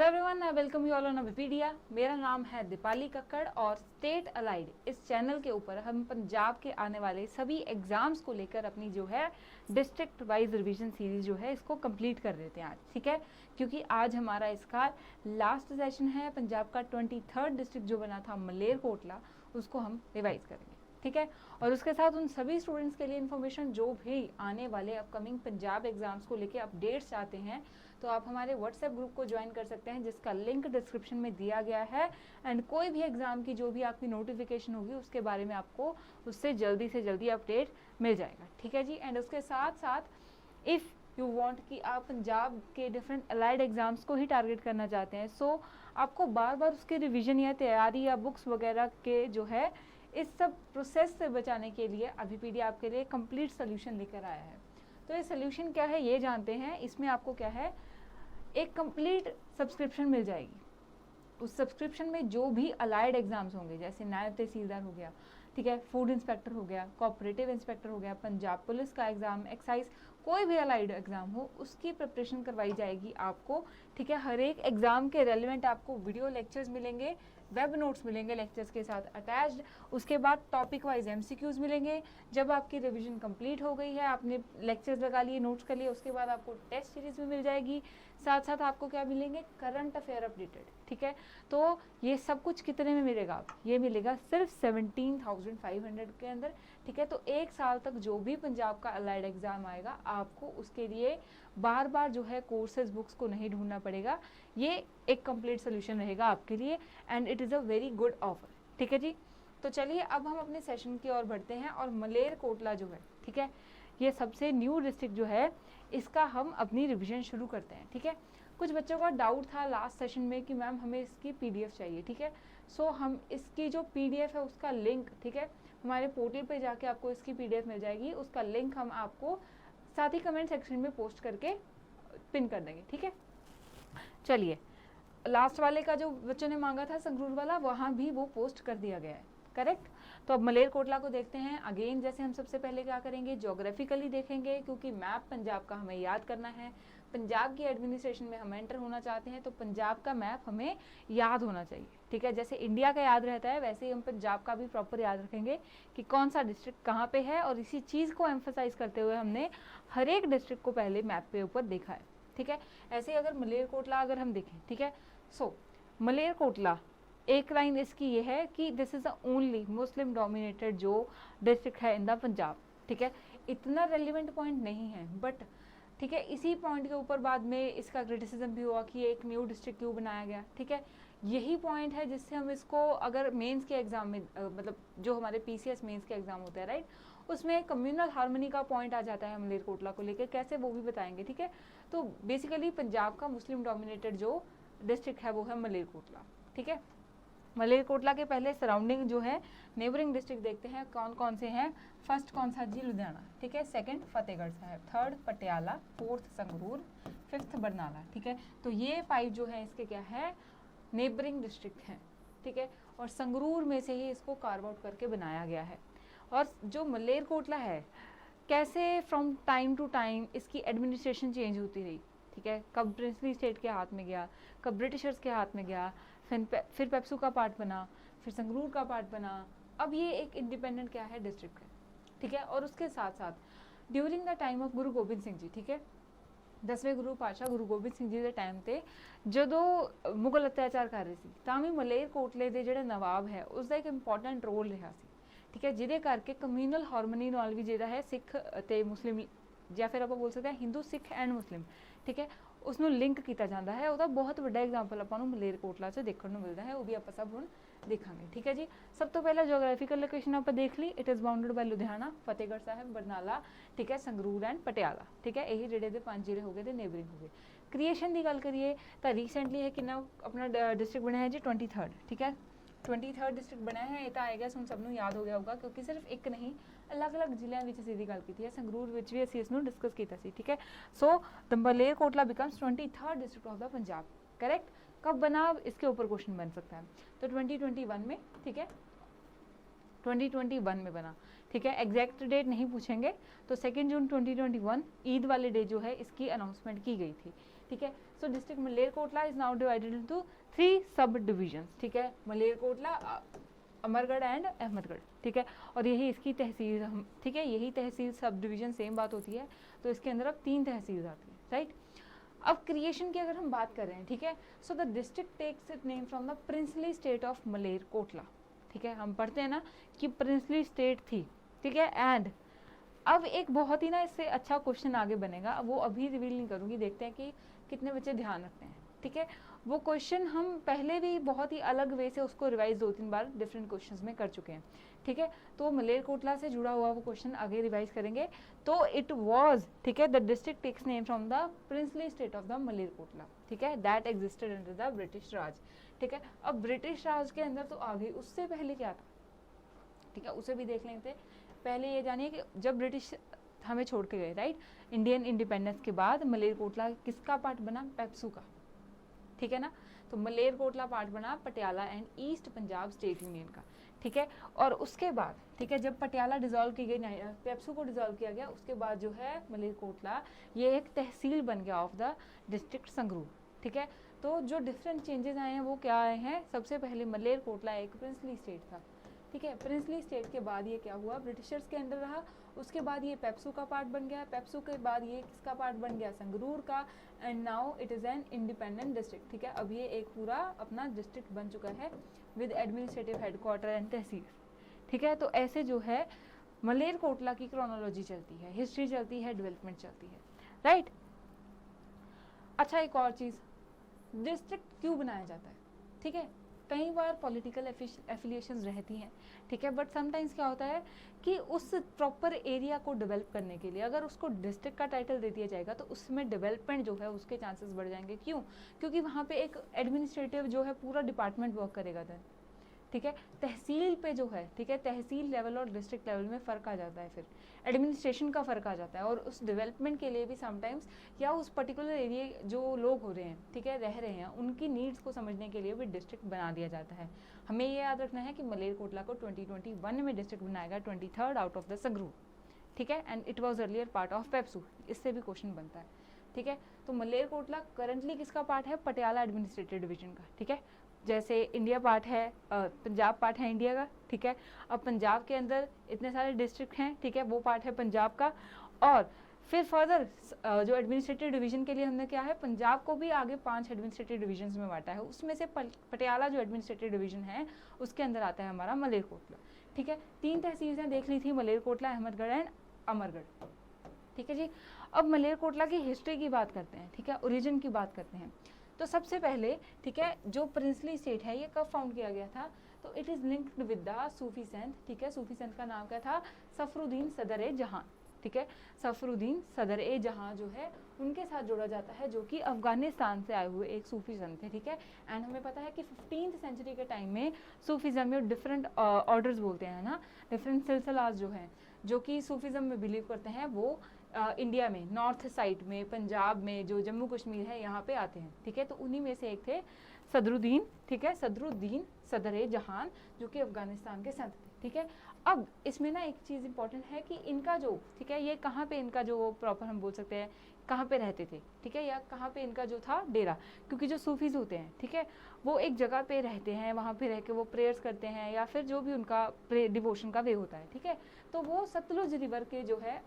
Everyone, I welcome you all on विपीडिया। मेरा नाम है दीपाली कक्कड़ और स्टेट अलाइड इस चैनल के ऊपर हम पंजाब के आने वाले सभी एग्जाम्स को लेकर अपनी जो है डिस्ट्रिक्ट वाइज रिवीजन सीरीज जो है इसको कंप्लीट कर देते हैं आज, ठीक है। क्योंकि आज हमारा इसका लास्ट सेशन है। पंजाब का 23rd डिस्ट्रिक्ट जो बना था मलेरकोटला, उसको हम रिवाइज करेंगे, ठीक है। और उसके साथ उन सभी स्टूडेंट्स के लिए इन्फॉर्मेशन जो भी आने वाले अपकमिंग पंजाब एग्जाम्स को लेके अपडेट्स चाहते हैं तो आप हमारे व्हाट्सएप ग्रुप को ज्वाइन कर सकते हैं, जिसका लिंक डिस्क्रिप्शन में दिया गया है। एंड कोई भी एग्जाम की जो भी आपकी नोटिफिकेशन होगी उसके बारे में आपको उससे जल्दी से जल्दी अपडेट मिल जाएगा, ठीक है जी। एंड उसके साथ साथ इफ़ यू वांट कि आप पंजाब के डिफरेंट अलाइड एग्जाम्स को ही टारगेट करना चाहते हैं, सो आपको बार बार उसके रिविजन या तैयारी या बुक्स वगैरह के जो है इस सब प्रोसेस से बचाने के लिए अभिपीडिया आपके लिए कंप्लीट सोल्यूशन लेकर आया है। तो ये सोल्यूशन क्या है ये जानते हैं। इसमें आपको क्या है, एक कंप्लीट सब्सक्रिप्शन मिल जाएगी। उस सब्सक्रिप्शन में जो भी अलाइड एग्जाम्स होंगे, जैसे नायब तहसीलदार हो गया, ठीक है, फूड इंस्पेक्टर हो गया, कोऑपरेटिव इंस्पेक्टर हो गया, पंजाब पुलिस का एग्जाम, एक्साइज, कोई भी अलाइड एग्जाम हो उसकी प्रिपरेशन करवाई जाएगी आपको, ठीक है। हर एक एग्जाम के रेलिवेंट आपको वीडियो लेक्चर्स मिलेंगे, वेब नोट्स मिलेंगे लेक्चर्स के साथ अटैच्ड। उसके बाद टॉपिक वाइज एमसीक्यूज मिलेंगे। जब आपकी रिवीजन कंप्लीट हो गई है, आपने लेक्चर्स लगा लिए, नोट्स कर लिए, उसके बाद आपको टेस्ट सीरीज भी मिल जाएगी। साथ साथ आपको क्या मिलेंगे, करंट अफेयर अपडेटेड, ठीक है। तो ये सब कुछ कितने में मिलेगा? ये मिलेगा सिर्फ 17,500 के अंदर, ठीक है। तो एक साल तक जो भी पंजाब का अलाइड एग्जाम आएगा आपको उसके लिए बार बार जो है कोर्सेज बुक्स को नहीं ढूंढना पड़ेगा। ये एक कंप्लीट सोल्यूशन रहेगा आपके लिए and it is a very good offer, ठीक है जी। तो चलिए अब हम अपने सेशन की ओर बढ़ते हैं और मलेरकोटला जो है, ठीक है, ये सबसे न्यू डिस्ट्रिक्ट जो है इसका हम अपनी रिवीजन शुरू करते हैं, ठीक है। कुछ बच्चों का डाउट था लास्ट सेशन में कि मैम हमें इसकी पीडीएफ चाहिए, ठीक है। सो हम इसकी जो पीडीएफ है उसका लिंक, ठीक है, हमारे पोर्टल पे जाके आपको इसकी पीडीएफ मिल जाएगी। उसका लिंक हम आपको साथ ही कमेंट सेक्शन में पोस्ट करके पिन कर देंगे, ठीक है। चलिए, लास्ट वाले का जो बच्चों ने मांगा था संगरूर वाला, वहाँ भी वो पोस्ट कर दिया गया है, करेक्ट। तो अब मलेरकोटला को देखते हैं। अगेन जैसे हम सबसे पहले क्या करेंगे, ज्योग्राफिकली देखेंगे, क्योंकि मैप पंजाब का हमें याद करना है। पंजाब की एडमिनिस्ट्रेशन में हम एंटर होना चाहते हैं तो पंजाब का मैप हमें याद होना चाहिए, ठीक है। जैसे इंडिया का याद रहता है वैसे ही हम पंजाब का भी प्रॉपर याद रखेंगे कि कौन सा डिस्ट्रिक्ट कहाँ पे है। और इसी चीज़ को एम्फोसाइज करते हुए हमने हर एक डिस्ट्रिक्ट को पहले मैप पे ऊपर देखा है, ठीक है। ऐसे ही अगर मलेरकोटला अगर हम देखें, ठीक है, सो मलेरकोटला एक लाइन इसकी ये है कि this is the only Muslim dominated जो डिस्ट्रिक्ट है इन द पंजाब, ठीक है। इतना रेलिवेंट पॉइंट नहीं है बट ठीक है, इसी पॉइंट के ऊपर बाद में इसका क्रिटिसिज्म भी हुआ कि एक न्यू डिस्ट्रिक्ट क्यों बनाया गया, ठीक है। यही पॉइंट है जिससे हम इसको अगर मेंस के एग्जाम में मतलब जो हमारे पीसीएस मेंस के एग्जाम होते हैं, राइट, उसमें कम्युनल हार्मनी का पॉइंट आ जाता है मलेरकोटला को लेकर, कैसे वो भी बताएंगे, ठीक है। तो बेसिकली पंजाब का मुस्लिम डोमिनेटेड जो डिस्ट्रिक्ट है वो है मलेरकोटला, ठीक है। मलेरकोटला के पहले सराउंडिंग जो है नेबरिंग डिस्ट्रिक्ट देखते हैं कौन कौन से हैं। फर्स्ट कौन सा जी, लुधियाना, ठीक है। Second Fatehgarh Sahib, third Patiala, fourth Sangrur, fifth Barnala, ठीक है। तो ये 5 जो है इसके क्या है, नेबरिंग डिस्ट्रिक्ट हैं, ठीक है। और संगरूर में से ही इसको कार्व आउट करके बनाया गया है। और जो मलेरकोटला है, कैसे फ्रॉम टाइम टू टाइम इसकी एडमिनिस्ट्रेशन चेंज होती रही, ठीक है। कब प्रिंसली स्टेट के हाथ में गया, कब ब्रिटिशर्स के हाथ में गया, फिर पेप्सू का पार्ट बना, फिर संगरूर का पार्ट बना, अब ये एक इंडिपेंडेंट क्या है डिस्ट्रिक्ट है, ठीक है। और उसके साथ साथ during the time of Guru Gobind Singh ji, ठीक है, 10वें गुरु पातशाह गुरु गोबिंद सिंह जी के टाइम ते ਜਦੋਂ मुगल अत्याचार कर रहे सी ਤਾਂ ਵੀ ਮਲੇਰਕੋਟਲੇ ਦੇ ਜਿਹੜੇ ਨਵਾਬ ਹੈ ਉਸਦਾ ਇੱਕ ਇੰਪੋਰਟੈਂਟ ਰੋਲ ਰਿਹਾ ਸੀ, ਠੀਕ ਹੈ। ਜਿਹਦੇ ਕਰਕੇ ਕਮਿਊਨਲ ਹਾਰਮਨੀ ਨਾਲ ਵੀ ਜਿਹੜਾ ਹੈ ਸਿੱਖ ਅਤੇ ਮੁਸਲਿਮ ਜਾਂ ਫਿਰ ਆਪਾਂ ਬੋਲ ਸਕਦੇ ਹਾਂ ਹਿੰਦੂ ਸਿੱਖ ਐਂਡ ਮੁਸਲਿਮ, ਠੀਕ ਹੈ, ਉਸਨੂੰ ਲਿੰਕ ਕੀਤਾ ਜਾਂਦਾ ਹੈ। ਉਹਦਾ ਬਹੁਤ ਵੱਡਾ ਐਗਜ਼ਾਮਪਲ ਆਪਾਂ ਨੂੰ ਮਲੇਰਕੋਟਲਾ 'ਚ ਦੇਖਣ ਨੂੰ ਮਿਲਦਾ ਹੈ, ਉਹ ਵੀ ਆਪਾਂ ਸਭ ਹੁਣ ਦੇਖਾਂਗੇ, ਠੀਕ ਹੈ ਜੀ। ਸਭ ਤੋਂ ਪਹਿਲਾਂ ਜੀਓਗ੍ਰਾਫੀਕਲ ਲੋਕੇਸ਼ਨ ਆਪਾਂ ਦੇਖ ਲਈ, ਇਟ ਇਜ਼ ਬਾਉਂਡਡ ਬਾਈ ਲੁਧਿਆਣਾ, ਫਤਿਹਗੜ੍ਹ ਸਾਹਿਬ, ਬਰਨਾਲਾ, ਠੀਕ ਹੈ, ਸੰਗਰੂਰ ਐਂਡ ਪਟਿਆਲਾ, ਠੀਕ ਹੈ। ਇਹ ਜਿਹੜੇ ਦੇ 5 ਜ਼ਿਲ੍ਹੇ ਹੋ ਗਏ ਤੇ ਨੇਬਰਿੰਗ ਹੋ ਗਏ। ਕ੍ਰੀਏਸ਼ਨ ਦੀ ਗੱਲ ਕਰੀਏ ਤਾਂ ਰੀਸੈਂਟਲੀ ਇਹ ਕਿੰਨਾ ਆਪਣਾ डिस्ट्रिक्ट ਬਣਿਆ ਹੈ ਜੀ, 23rd, ਠੀਕ ਹੈ। 23rd डिस्ट्रिक्ट ਬਣਿਆ ਹੈ। ਇਹ ਤਾਂ ਆਏਗਾ ਹੁਣ ਸਭ ਨੂੰ ਯਾਦ ਹੋ ਗਿਆ ਹੋਊਗਾ ਕਿਉਂਕਿ ਸਿਰਫ ਇੱਕ ਨਹੀਂ ਅਲੱਗ-ਅਲੱਗ ਜ਼ਿਲ੍ਹਿਆਂ ਵਿੱਚ ਅਸੀਂ ਦੀ ਗੱਲ ਕੀਤੀ ਹੈ। ਸੰਗਰੂਰ ਵਿੱਚ ਵੀ ਅਸੀਂ ਇਸ ਨੂੰ ਡਿਸਕਸ ਕੀਤਾ ਸੀ, ठीक है। So the Malerkotla becomes 23rd district of the Punjab, correct. कब बना, इसके ऊपर क्वेश्चन बन सकता है। तो 2021 में, ठीक है, 2021 में बना, ठीक है। एग्जैक्ट डेट नहीं पूछेंगे। तो 2 जून 2021 ईद वाले डे जो है इसकी अनाउंसमेंट की गई थी, ठीक है। सो district Malerkotla is now divided into 3 सब डिविजन्स, ठीक है, मलेरकोटला, अमरगढ़ एंड अहमदगढ़, ठीक है, और यही इसकी तहसील हम, ठीक है, यही तहसील सब डिवीजन सेम बात होती है, तो इसके अंदर अब 3 तहसील आती है, राइट। अब क्रिएशन की अगर हम बात कर रहे हैं, ठीक है, so the district takes it name from the princely state of Malerkotla, ठीक है, हम पढ़ते हैं ना कि प्रिंसली स्टेट थी, ठीक है। एंड अब एक बहुत ही ना इससे अच्छा क्वेश्चन आगे बनेगा, वो अभी रिवील नहीं करूंगी, देखते हैं कि कितने बच्चे ध्यान रखते हैं, ठीक है। वो क्वेश्चन हम पहले भी बहुत ही अलग वे से उसको रिवाइज 2-3 बार डिफरेंट क्वेश्चंस में कर चुके हैं, ठीक है। तो मलेरकोटला से जुड़ा हुआ वो क्वेश्चन आगे रिवाइज करेंगे। तो इट वाज, ठीक है, the district takes name from the princely state of the Malerkotla, ठीक है, that existed under the British Raj, ठीक है। अब ब्रिटिश राज के अंदर तो आ गई, उससे पहले क्या था, ठीक है, उसे भी देख लेते। पहले ये जानिए कि जब ब्रिटिश हमें छोड़ के गए, राइट, इंडियन इंडिपेंडेंस के बाद मलेरकोटला किसका पार्ट बना, पेप्सू का, ठीक है ना। तो मलेरकोटला पार्ट बना Patiala and east Punjab state union का, ठीक है। और उसके बाद, ठीक है, जब पटियाला डिसॉल्व की गई, पेप्सू को डिसॉल्व किया गया, उसके बाद जो है मलेरकोटला ये एक तहसील बन गया ऑफ द डिस्ट्रिक्ट संगरूर, ठीक है। तो जो डिफरेंट चेंजेस आए हैं वो क्या आए हैं, सबसे पहले मलेरकोटला एक प्रिंसली स्टेट था, ठीक है, प्रिंसली स्टेट के बाद ये क्या हुआ, ब्रिटिशर्स के अंडर रहा, उसके बाद ये पेप्सू का पार्ट बन गया, पेप्सू के बाद ये किसका पार्ट बन गया, संगरूर का, and now it is an independent district, ठीक है। अब ये एक पूरा अपना डिस्ट्रिक्ट बन चुका है विद एडमिनिस्ट्रेटिव हेडक्वार्टर एंड तहसील, ठीक है। तो ऐसे जो है मलेरकोटला की क्रोनोलॉजी चलती है, हिस्ट्री चलती है, डेवलपमेंट चलती है, राइट। अच्छा, एक और चीज़, डिस्ट्रिक्ट क्यों बनाया जाता है, ठीक है, कई बार पॉलिटिकल एफिलिएशंस रहती हैं, ठीक है, बट समटाइम्स क्या होता है कि उस प्रॉपर एरिया को डेवलप करने के लिए अगर उसको डिस्ट्रिक्ट का टाइटल दे दिया जाएगा तो उसमें डेवलपमेंट जो है उसके चांसेस बढ़ जाएंगे। क्यों? क्योंकि वहाँ पे एक एडमिनिस्ट्रेटिव जो है पूरा डिपार्टमेंट वर्क करेगा देन, ठीक है। तहसील पे जो है, ठीक है, तहसील लेवल और डिस्ट्रिक्ट लेवल में फ़र्क आ जाता है, फिर एडमिनिस्ट्रेशन का फ़र्क आ जाता है, और उस डेवलपमेंट के लिए भी समटाइम्स या उस पर्टिकुलर एरिया जो लोग हो रहे हैं, ठीक है, रह रहे हैं, उनकी नीड्स को समझने के लिए भी डिस्ट्रिक्ट बना दिया जाता है। हमें ये याद रखना है कि मलेरकोटला को 2021 में डिस्ट्रिक्ट बनाया गया, 23rd out of the Sangrur, ठीक है, and it was earlier part of PEPSU, इससे भी क्वेश्चन बनता है, ठीक है। तो मलेरकोटला करंटली किसका पार्ट है, पटियाला एडमिनिस्ट्रेटिव डिवीजन का, ठीक है। जैसे इंडिया पार्ट है, पंजाब पार्ट है इंडिया का, ठीक है। अब पंजाब के अंदर इतने सारे डिस्ट्रिक्ट हैं, ठीक है, वो पार्ट है पंजाब का, और फिर फर्दर जो एडमिनिस्ट्रेटिव डिवीजन के लिए हमने क्या है, पंजाब को भी आगे 5 एडमिनिस्ट्रेटिव डिवीजन में बांटा है, उसमें से पटियाला जो एडमिनिस्ट्रेटिव डिवीजन है उसके अंदर आता है हमारा मलेरकोटला, ठीक है। 3 तहसीलें देख ली थी, मलेरकोटला, अहमदगढ़ एंड अमरगढ़, ठीक है जी। अब मलेरकोटला की हिस्ट्री की बात करते हैं, ठीक है, ओरिजिन की बात करते हैं। तो सबसे पहले, ठीक है, जो प्रिंसली स्टेट है ये कब फाउंड किया गया था, तो it is linked with the Sufi संत, ठीक है। सूफी संत का नाम क्या था, सफरुद्दीन सदर-ए-जहां, ठीक है। सफरुद्दीन सदर-ए-जहां जो है उनके साथ जोड़ा जाता है, जो कि अफगानिस्तान से आए हुए एक सूफी संत थे, ठीक है। एंड हमें पता है कि 15th सेंचुरी के टाइम में सूफीज़म में डिफरेंट ऑर्डर्स बोलते हैं ना, डिफरेंट सिलसिलास जो हैं, जो कि सूफीज़म में बिलीव करते हैं, वो इंडिया में नॉर्थ साइड में, पंजाब में, जो जम्मू कश्मीर है यहाँ पे आते हैं, ठीक है। तो उन्हीं में से एक थे सदरुद्दीन, ठीक है, सदरुद्दीन सदर-ए-जहां, जो कि अफगानिस्तान के संत थे, ठीक है। अब इसमें ना एक चीज़ इंपॉर्टेंट है कि इनका जो, ठीक है, ये कहाँ पे इनका जो प्रॉपर हम बोल सकते हैं कहाँ पे रहते थे, ठीक है, या कहाँ पे इनका जो था डेरा, क्योंकि जो सूफीज होते हैं, ठीक है, वो एक जगह पे रहते हैं, वहाँ पे रह के वो प्रेयर्स करते हैं या फिर जो भी उनका डिवोशन का वे होता है, ठीक है। तो वो सतलुज रिवर के जो है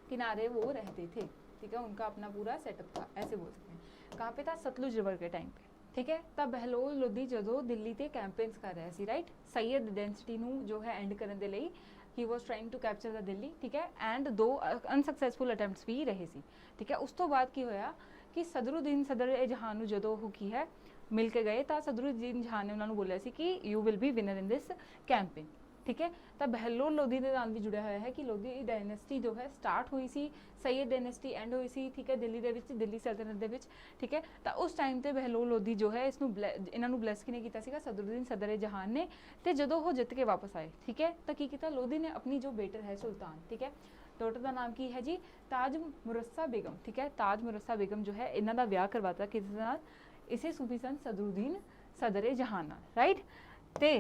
किनारे वो रहते थे, ठीक है, उनका अपना पूरा सेटअप था, ऐसे बोल सकते हैं। कहाँ पे था, सतलुज रिवर के टाइम पे, ठीक है। तब बहलोल लोधी ਜਦੋਂ ਦਿੱਲੀ ਤੇ ਕੈਂਪੇਨਸ ਕਰ ਰਿਹਾ ਸੀ, ਰਾਈਟ, ਸੈयद ਡੈਂਸਿਟੀ ਨੂੰ ਜੋ ਹੈ ਐਂਡ ਕਰਨ ਦੇ ਲਈ ਹੀ ਵਾਸ ਟ੍ਰਾਈਂਗ ਟੂ ਕੈਪਚਰ ਦ ਦਿੱਲੀ, ਠੀਕ ਹੈ, ਐਂਡ 2 ਅਨਸਕਸੈਸਫੁਲ ਅਟੈਂਪਟਸ ਵੀ ਰਹੇ ਸੀ, ਠੀਕ ਹੈ। ਉਸ ਤੋਂ ਬਾਅਦ ਕੀ ਹੋਇਆ ਕਿ ਸਦਰੁद्दीन ਸਦਰ-ए-जहां ਨੂੰ ਜਦੋਂ ਉਹ ਕੀ ਹੈ ਮਿਲ ਕੇ ਗਏ ਤਾਂ ਸਦਰੁद्दीन ਜਹਾਂ ਨੇ ਉਹਨਾਂ ਨੂੰ ਬੋਲਿਆ ਸੀ ਕਿ you will be winner in this campaign, ठीक है। तब बहलोल लोधी के नाल भी जुड़ा हुआ है कि लोधी डायनेस्टी जो है स्टार्ट हुई सी, सैयद डायनेस्टी एंड हुई सी, ठीक है, दिल्ली ਦੇ ਵਿੱਚ, दिल्ली सल्तनत ਦੇ ਵਿੱਚ, ठीक है। ਤਾਂ उस टाइम ਤੇ बहलोल लोधी जो है इसਨੂੰ ਇਹਨਾਂ ਨੂੰ ਬਲੈਸ ਕਿਨੇ ਕੀਤਾ ਸੀਗਾ, सदरुद्दीन सदर-ए-जहां ने। ਤੇ ਜਦੋਂ ਉਹ ਜਿੱਤ ਕੇ ਵਾਪਸ ਆਏ, ਠੀਕ है, ਤਾਂ ਕੀ ਕੀਤਾ, ਲੋधी ਨੇ अपनी जो बेटर है सुल्तान, ठीक है, डॉटर का नाम की है जी ताज मुरस्सा बेगम, ठीक है, ताज मुरस्सा बेगम जो है इन्हों का विआह करवाता किस नाल, इसे सूफी संत सदरुद्दीन सदर-ए-जहां नाल, राइट। ते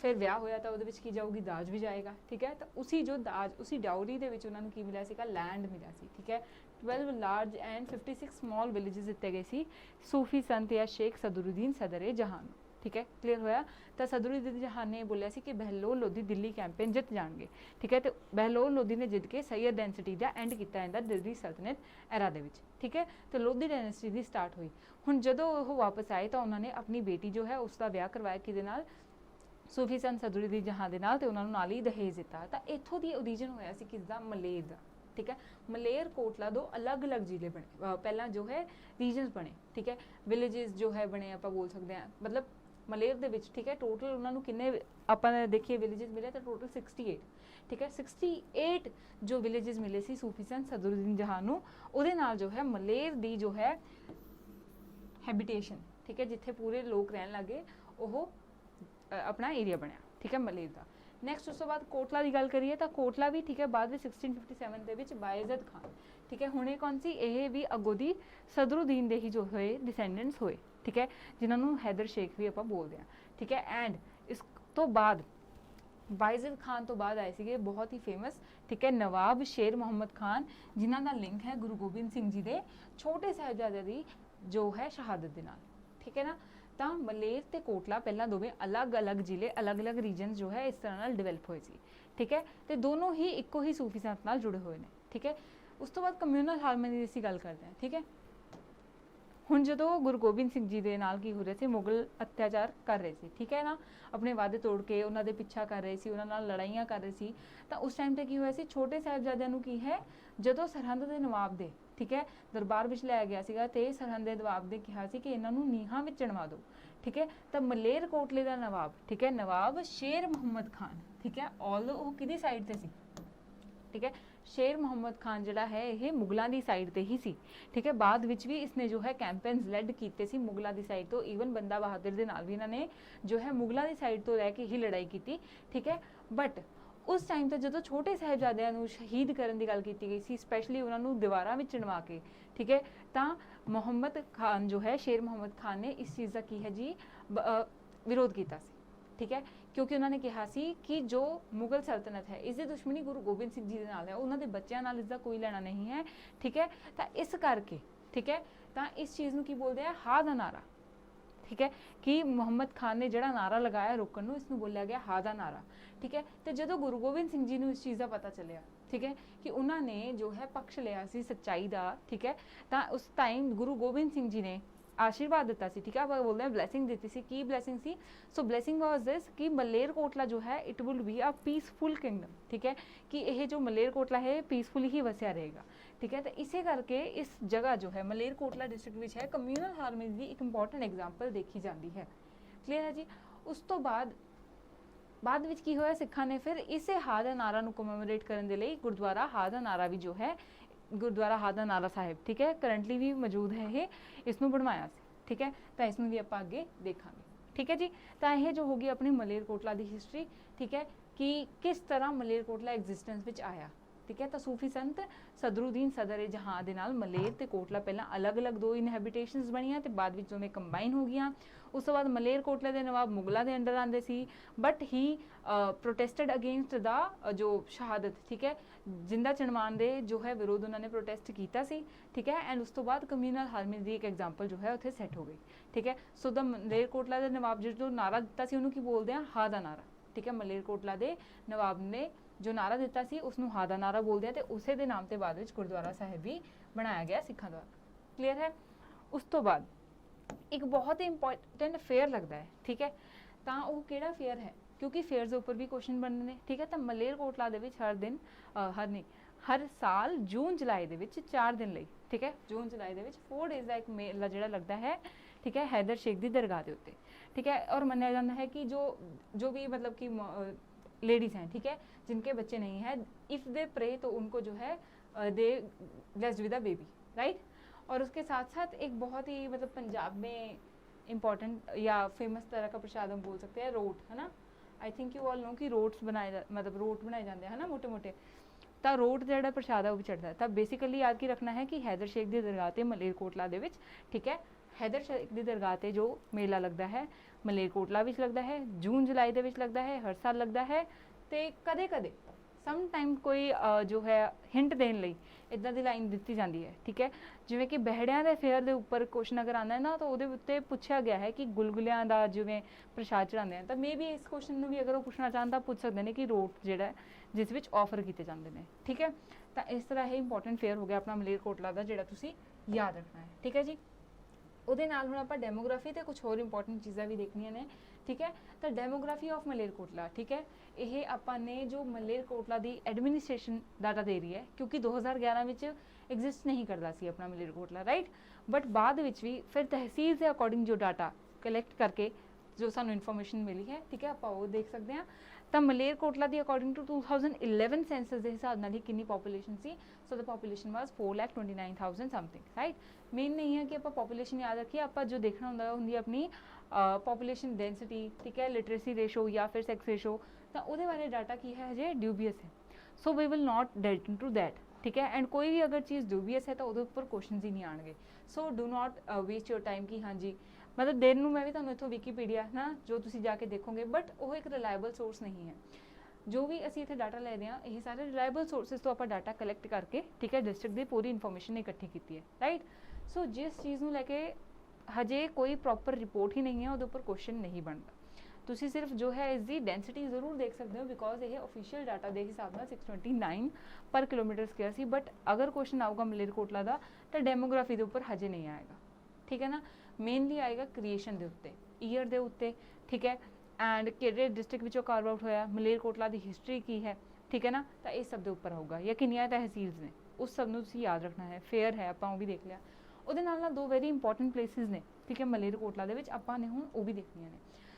फिर विआह होया तो वो की जाऊगी, दाज भी जाएगा, ठीक है। तो उसी जो दाज, उसी डाउरी के उन्होंने की मिला सीगा, लैंड मिला सी, ठीक है, 12 ਲਾਰਜ ਐਂਡ 56 ਸਮਾਲ ਵਿਲੇजेस ਦਿੱਤੇ ਗਏ ਸੀ ਸੂਫੀ ਸੰਤ ਜਾਂ ਸ਼ੇਖ ਸਦਰੁਦੀਨ ਸਦਰ ਜਹਾਂ ਨੂੰ। ठीक है, क्लीयर होया। तो सदरुद्दीन जहां ने बोलिया सी कि बहलोल लोधी दिल्ली कैंपेन जित जाएंगे। ठीक है, तो बहलोल लोधी ने जित के सैयद डायनेसिटी का एंड किया जाता दिल्ली सल्तनत एरा दे विच। ठीक है, तो लोधी डायनेसिटी की स्टार्ट हुई। हुण जदों वो वापस आए तो उन्होंने अपनी बेटी जो है उसका विआह करवाया किहदे नाल, सूफी संत सदरुद्दीन जहां दे नाल, ते उन्हां नूं नाल ही दहेज दिता। तो इत्थों दी ओरिजिन होया सी किसदा, मलेर दा। ठीक है, मलेर कोटला दो अलग अलग जिले बने, पहला जो है रीजनस बने। ठीक है, विलेजेस जो है बने, आप बोल सकते हैं मतलब मलेर दे विच। ठीक है, टोटल उन्होंने किन्ने आपां देखिए विलेजेस मिले तो टोटल 68। ठीक है, 68 जो विलेजेस मिले सी सूफी संत सदरुद्दीन जहां नूं, उहदे नाल जो है मलेर दी जो है हैबिटेशन, ठीक है, जिथे पूरे लोग रहन लगे वो अपना एरिया बनया। ठीक है, मलेर का। नैक्सट उस तो बाद कोटला की गल करिए तो कोटला भी ठीक है बाद में 1657 ਦੇ ਵਿੱਚ बायज़द खान। ठीक है, हुणे कौन सी, यह भी अगों दी सदरुद्दीन दे ही जो होए डिसेंडेंट्स होए। ठीक है, जिन्होंने हैदर शेख भी आप बोलते हैं। ठीक है, एंड इस तो बाद बायज़द खान तो बाद आए थे बहुत ही फेमस, ठीक है, नवाब शेर मुहम्मद खान, जिन्हों का लिंक है गुरु गोबिंद सिंह जी के छोटे साहिबजादे की जो है शहादत के नाल। ठीक है ना, तो मलेर ते कोटला पहला दोवें अलग अलग जिले अलग अलग रीजन जो है इस तरह डिवेलप हुए सी। ठीक है, तो दोनों ही इको ही सूफी संत नाल जुड़े हुए हैं। ठीक है, उस तो बाद कम्यूनल हारमोनी की गल करते हैं। ठीक है, हुण जदों गुरु गोबिंद सिंह जी दे नाल की हो रहे थे, मुगल अत्याचार कर रहे थे। ठीक है ना, अपने वादे तोड़ के उन्हों दे पिछा कर रहे सी, उन्हां नाल लड़ाइयां कर रहे सी। तो उस टाइम ते की होया सी, छोटे साहिबजादियां नूं की है जदों सरहंद दे नवाब दे, ठीक है, दरबार विच लिया गया सीगा ते सरहंद दे नवाब दे कहा सी कि इन्हां नूं नीहां विच चणवा दो। ठीक है, तो मलेर कोटले का नवाब, ठीक है, नवाब शेर मुहम्मद खान, ठीक है, ऑल वो किहदी साइड ते सी। ठीक है, शेर मुहम्मद खान जिहड़ा है ये मुगलों की साइड ते ही सी। ठीक है, बाद विच भी इसने जो है कैंपेन्स लैड कीते सी मुगलों की साइड तो, ईवन बंदा बहादुर दे नाल भी इन्होंने जो है मुगलों की साइड तो रह के ही लड़ाई की। ठीक है, बट उस टाइम तो जो छोटे साहिबजादियां नूं शहीद करने की गल की गई सी, स्पैशली उन्होंने दीवारां विच चणवा के। ठीक है, तो मुहम्मद खान जो है शेर मुहम्मद खान ने इस चीज़ का की है जी विरोध किया सी। ठीक है, क्योंकि उन्होंने कहा सी कि जो मुगल सल्तनत है इसकी दुश्मनी गुरु गोबिंद सिंह जी के नाल है, उन्होंने बच्चों नाल इसका कोई लेना नहीं है। ठीक है, तो इस करके ठीक है, तो इस चीज़ नूं की बोलते हैं हा दा नारा। ठीक है, कि मुहम्मद खान ने जिहड़ा नारा लगाया रोकण नूं, इसनूं बोलिया गया हा दा नारा। ठीक है, तो जदों गुरु गोबिंद सिंह जी नूं इस चीज़ का पता चलिया, ठीक है, कि उन्होंने जो है पक्ष लिया सी सच्चाई का। ठीक है, तो उस टाइम गुरु गोबिंद सिंह जी ने आशीर्वाद दिता सी। ठीक है, आप बोलते हैं ब्लैसिंग दी सी, की ब्लैसिंग सी, सो ब्लैसिंग वाज दिस कि मलेर कोटला जो है it will be a peaceful kingdom. ठीक है, कि यह जो मलेर कोटला है पीसफुल ही वसिया रहेगा। ठीक है, तो इसे करके इस जगह जो है मलेर कोटला डिस्ट्रिक्ट विच है कम्यूनल हारमोनी की एक इंपॉर्टेंट एग्जाम्पल देखी जाती है। क्लीयर है जी। उस तो बाद विच की होया, सिखां ने फिर इसे हा दा नारा नूं कमैमोरेट करन दे लई गुरुद्वारा हा दा नारा भी जो है गुरुद्वारा हा दा नारा साहिब, ठीक है, करंटली भी मौजूद है ये, इसनूं बनवाया सी। ठीक है, तो इसनूं भी आपां अगे देखांगे। ठीक है जी, तो यह जो होगी अपनी मलेर कोटला की हिस्टरी। ठीक है, कि किस तरह मलेर कोटला एग्जिस्टेंस विच आया। ठीक है, तो सूफी संत सदरुद्दीन सदर जहां दे नाल मलेर ते कोटला पहला अलग अलग दो इनहैबिटेशनस बनिया ते बाद विच दोवें कंबाइन हो गईयां। उस तो बाद मलेर कोटले दे नवाब मुगलों के अंडर आते सी, but he protested against the जो शहादत। ठीक है, जिंदा चणवान दे जो है विरोध उन्होंने प्रोटेस्ट किया सी। ठीक है, एंड उस तो बाद कम्यूनल हारमोनी की एक एग्जाम्पल जो है उत्थे सैट हो गई। ठीक है, सो द मलेर कोटला के नवाब जो नारा दिता सी उन्होंने की बोलते हैं हा दा नारा। ठीक है, मलेर कोटला के नवाब ने जो नारा दिता सी उसनूं हा दा नारा बोलते हैं, तो उसे दे नाम ते बाद विच गुरुद्वारा साहिब भी बनाया गया सिखां द्वारा। क्लीयर है। उस तो बाद एक बहुत ही इंपॉर्टेंट फेयर लगता है। ठीक है, तो वह किहड़ा फेयर है, क्योंकि फेयर के उपर भी क्वेश्चन बनने ने। ठीक है, तो मलेर कोटला दे विच हर साल जून जुलाई दे विच 4 दिन लई, ठीक है, जून जुलाई दे विच 4 डेज़ का एक मेला जिहड़ा लगता है। ठीक है, हैदर शेख की दरगाह के उत्ते। ठीक है, और मन्निया जाता है कि जो भी मतलब कि लेडीज़ हैं, ठीक है, जिनके बच्चे नहीं हैं, इफ़ दे प्रे तो उनको जो है they blessed with a baby, right. और उसके साथ साथ एक बहुत ही मतलब पंजाब में इम्पॉर्टेंट या फेमस तरह का प्रसाद हम बोल सकते हैं, रोट, है ना। I think you all know कि रोट्स मतलब रोट बनाए जाते हैं ना, मोटे मोटे। तो रोट जो प्रसाद है वो भी चढ़ता है। तो बेसिकली याद की रखना है कि हैदर शेख की दरगाह ते मलेर कोटला दे विच, ठीक है, हैदर शेख की दरगाह ते जो मेला लगता है मलेर कोटला विच लगता है, जून जुलाई दे विच लगता है, हर साल लगता है। तो कदे कदे ਸਮ ਟਾਈਮ ਕੋਈ ਜੋ ਹੈ ਹਿੰਟ ਦੇਣ ਲਈ ਇਦਾਂ ਦੀ ਲਾਈਨ ਦਿੱਤੀ ਜਾਂਦੀ ਹੈ, ਠੀਕ ਹੈ। ਜਿਵੇਂ ਕਿ ਬਹਿੜਿਆਂ ਦੇ ਫੇਅਰ ਦੇ ਉੱਪਰ ਕੁਐਸਚਨ ਅਗਰ ਆਉਂਦਾ ਹੈ ਨਾ, ਤਾਂ ਉਹਦੇ ਉੱਤੇ ਪੁੱਛਿਆ ਗਿਆ ਹੈ ਕਿ ਗੁਲਗੁਲਿਆਂ ਦਾ ਜਿਵੇਂ ਪ੍ਰਸ਼ਾਦ ਚੜਾਉਂਦੇ ਆ, ਤਾਂ ਮੇ ਵੀ ਇਸ ਕੁਐਸਚਨ ਨੂੰ ਵੀ ਅਗਰ ਉਹ ਪੁੱਛਣਾ ਚਾਹੁੰਦਾ ਤਾਂ ਪੁੱਛ ਸਕਦੇ ਨੇ ਕਿ ਰੋਟ ਜਿਹੜਾ ਹੈ ਜਿਸ ਵਿੱਚ ਆਫਰ ਕੀਤੇ ਜਾਂਦੇ ਨੇ, ਠੀਕ ਹੈ। ਤਾਂ ਇਸ ਤਰ੍ਹਾਂ ਇਹ ਇੰਪੋਰਟੈਂਟ ਫੇਅਰ ਹੋ ਗਿਆ ਆਪਣਾ ਮਲੇਰਕੋਟਲਾ ਦਾ, ਜਿਹੜਾ ਤੁਸੀਂ ਯਾਦ ਰੱਖਣਾ ਹੈ, ਠੀਕ ਹੈ ਜੀ। ਉਹਦੇ ਨਾਲ ਹੁਣ ਆਪਾਂ ਡੈਮੋਗ੍ਰਾਫੀ ਤੇ ਕੁਝ ਹੋਰ ਇੰਪੋਰਟੈਂਟ ਚੀਜ਼ਾਂ ਵੀ ਦੇਖਣੀਆਂ ਨੇ, ਠੀਕ ਹੈ। ਤਾਂ ਡੈਮੋਗ੍ਰਾਫੀ ਆਫ ਮਲੇਰਕੋਟਲਾ, ਠੀਕ ਹੈ, ਇਹ ਆਪਾਂ ਨੇ ਜੋ ਮਲੇਰਕੋਟਲਾ ਦੀ ਐਡਮਿਨਿਸਟ੍ਰੇਸ਼ਨ ਡਾਟਾ ਦੇ ਰਹੀ ਹੈ, ਕਿਉਂਕਿ 2011 ਵਿੱਚ ਐਗਜ਼ਿਸਟ ਨਹੀਂ ਕਰਦਾ ਸੀ ਆਪਣਾ ਮਲੇਰਕੋਟਲਾ, ਰਾਈਟ। ਬਟ ਬਾਅਦ ਵਿੱਚ ਵੀ ਫਿਰ ਤਹਿਸੀਲ ਦੇ ਅਕੋਰਡਿੰਗ ਜੋ ਡਾਟਾ ਕਲੈਕਟ ਕਰਕੇ ਜੋ ਸਾਨੂੰ ਇਨਫੋਰਮੇਸ਼ਨ ਮਿਲੀ ਹੈ, ਠੀਕ ਹੈ, ਆਪਾਂ ਉਹ ਦੇਖ ਸਕਦੇ ਹਾਂ। ਤਾਂ ਮਲੇਰਕੋਟਲਾ ਦੀ ਅਕੋਰਡਿੰਗ ਟੂ 2011 ਸੈਂਸਸ ਦੇ ਹਿਸਾਬ ਨਾਲ ਹੀ ਕਿੰਨੀ ਪੋਪੂਲੇਸ਼ਨ ਸੀ, ਸੋ ਦ ਪੋਪੂਲੇਸ਼ਨ ਵਾਸ 4,29,000 ਸਮਥਿੰਗ, ਰਾਈਟ। ਮੇਨ ਨਹੀਂ ਹੈ ਕਿ ਆਪਾਂ ਪੋਪੂਲੇਸ਼ਨ ਯਾਦ ਰੱਖੀਏ, ਆਪਾਂ ਜੋ ਦੇਖਣਾ ਹੁੰਦਾ ਹੁੰਦੀ ਆਪਣੀ ਪੋਪੂਲੇਸ਼ਨ ਡੈਂਸਿਟੀ, ਠੀਕ ਹੈ, ਲਿਟਰੇਸੀ ਰੇਸ਼ੋ ਜਾਂ ਫਿਰ ਸੈਕਸ ਰੇਸ਼ੋ, ਤਾਂ ਉਹਦੇ ਬਾਰੇ ਡਾਟਾ ਕੀ ਹੈ ਹਜੇ ਡਿਊਬੀਅਸ ਹੈ, so we will not date into that, ਠੀਕ ਹੈ। ਐਂਡ ਕੋਈ ਵੀ ਅਗਰ ਚੀਜ਼ ਡਿਊਬੀਅਸ ਹੈ ਤਾਂ ਉਹਦੇ ਉੱਪਰ ਕੁਐਸਚਨਸ ਹੀ ਨਹੀਂ ਆਣਗੇ, so do not waste your time ਕਿ ਹਾਂਜੀ ਮਤਲਬ ਦਿਨ ਨੂੰ ਮੈਂ ਵੀ ਤੁਹਾਨੂੰ ਇੱਥੋਂ ਵਿਕੀਪੀਡੀਆ ਨਾ ਜੋ ਤੁਸੀਂ ਜਾ ਕੇ ਦੇਖੋਗੇ, ਬਟ ਉਹ ਇੱਕ ਰਿਲਾਇਬਲ ਸੋਰਸ ਨਹੀਂ ਹੈ। ਜੋ ਵੀ ਅਸੀਂ ਇੱਥੇ ਡਾਟਾ ਲੈਦੇ ਹਾਂ ਇਹ ਸਾਰੇ ਰਿਲਾਇਬਲ ਸੋਰਸਿਸ ਤੋਂ ਆਪਾਂ ਡਾਟਾ ਕਲੈਕਟ ਕਰਕੇ, ਠੀਕ ਹੈ, ਡਿਸਟ੍ਰਿਕਟ ਦੀ ਪੂਰੀ ਇਨਫੋਰਮੇਸ਼ਨ ਇਕੱਠੀ ਕੀਤੀ ਹੈ, ਰਾਈਟ। ਸੋ ਜਿਸ ਚੀਜ਼ ਨੂੰ ਲੈ ਕੇ ਹਜੇ ਕੋਈ ਪ੍ਰੋਪਰ ਰਿਪੋਰਟ ਹੀ ਨਹੀਂ ਹੈ ਉਹਦੇ ਉੱਪਰ ਕੁਐਸਚਨ ਨਹੀਂ ਬਣਦਾ। ਤੁਸੀਂ ਸਿਰਫ ਜੋ ਹੈ ਇਸ ਦੀ ਡੈਂਸਿਟੀ ਜ਼ਰੂਰ ਦੇਖ ਸਕਦੇ ਹੋ, ਬਿਕੋਜ਼ ਇਹ ਆਫੀਸ਼ੀਅਲ ਡਾਟਾ ਦੇ ਹਿਸਾਬ ਨਾਲ 629 ਪਰ ਕਿਲੋਮੀਟਰ ਸਕੁਅਰ ਸੀ, ਬਟ ਅਗਰ ਕੁਐਸਚਨ ਆਊਗਾ ਮਲੇਰਕੋਟਲਾ ਦਾ ਤਾਂ ਡੈਮੋਗ੍ਰਾਫੀ ਦੇ ਉੱਪਰ ਹਜੇ ਨਹੀਂ ਆਏਗਾ, ਠੀਕ ਹੈ ਨਾ। ਮੇਨਲੀ ਆਏਗਾ ਕ੍ਰੀਏਸ਼ਨ ਦੇ ਉੱਤੇ, ਈਅਰ ਦੇ ਉੱਤੇ, ਠੀਕ ਹੈ, ਐਂਡ ਕਿਹੜੇ ਡਿਸਟ੍ਰਿਕਟ ਵਿੱਚੋਂ ਕਾਰਵ ਆਊਟ ਹੋਇਆ, ਮਲੇਰਕੋਟਲਾ ਦੀ ਹਿਸਟਰੀ ਕੀ ਹੈ, ਠੀਕ ਹੈ ਨਾ। ਤਾਂ ਇਹ ਸਭ ਦੇ ਉੱਪਰ ਆਊਗਾ, ਜਾਂ ਕਿੰਨੀਆਂ ਤਹਿਸੀਲਸ ਨੇ ਉਸ ਸਭ ਨੂੰ ਤੁਸੀਂ ਯਾਦ ਰੱਖਣਾ ਹੈ। ਫੇਅਰ ਹੈ ਆਪਾਂ ਉਹ ਵੀ ਦੇਖ ਲਿਆ, ਉਹਦੇ ਨਾਲ ਨਾਲ ਦੋ ਵੈਰੀ ਇੰਪੋਰਟੈਂਟ ਪਲੇਸਿਸ ਨੇ, ਠੀਕ ਹੈ, ਮਲੇਰਕੋਟਲਾ ਦੇ ਵਿੱਚ ਆਪਾਂ ਨੇ ਹੁਣ ਉਹ ਵੀ ਦੇਖਣੀਆਂ ਨੇ।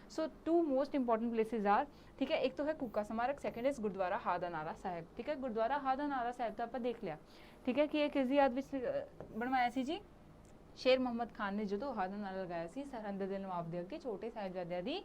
So two most important places are, ਠੀਕ ਹੈ, ਇੱਕ ਤਾਂ ਹੈ ਕੂਕਾ ਸਮਾਰਕ, ਸੈਕੰਡ ਇਜ਼ ਗੁਰਦੁਆਰਾ ਹਾਦਾ ਨਾਰਾ ਸਾਹਿਬ, ਠੀਕ ਹੈ। ਗੁਰਦੁਆਰਾ ਹਾਦਾ ਨਾਰਾ ਸਾਹਿਬ ਤਾਂ ਆਪਾਂ ਦੇਖ ਲਿਆ, ਠੀਕ ਹੈ, ਕਿ ਇਹ ਕਿਸ ਦੀ ਯਾਦ ਵਿੱਚ ਬਣਵਾਇਆ ਸੀ ਜੀ, ਸ਼ੇਰ ਮੁਹੰਮਦ ਖਾਨ ਨੇ ਜਦੋਂ ਹਾਦਾ ਨਾਰਾ ਲਗਾਇਆ ਸੀ ਸਰਹੰਦ ਦੇ ਨਵਾਬ ਦੇ ਅੱਗੇ ਛੋਟੇ ਸਾਹਿਬਜ਼ਾਦਿਆਂ ਦੀ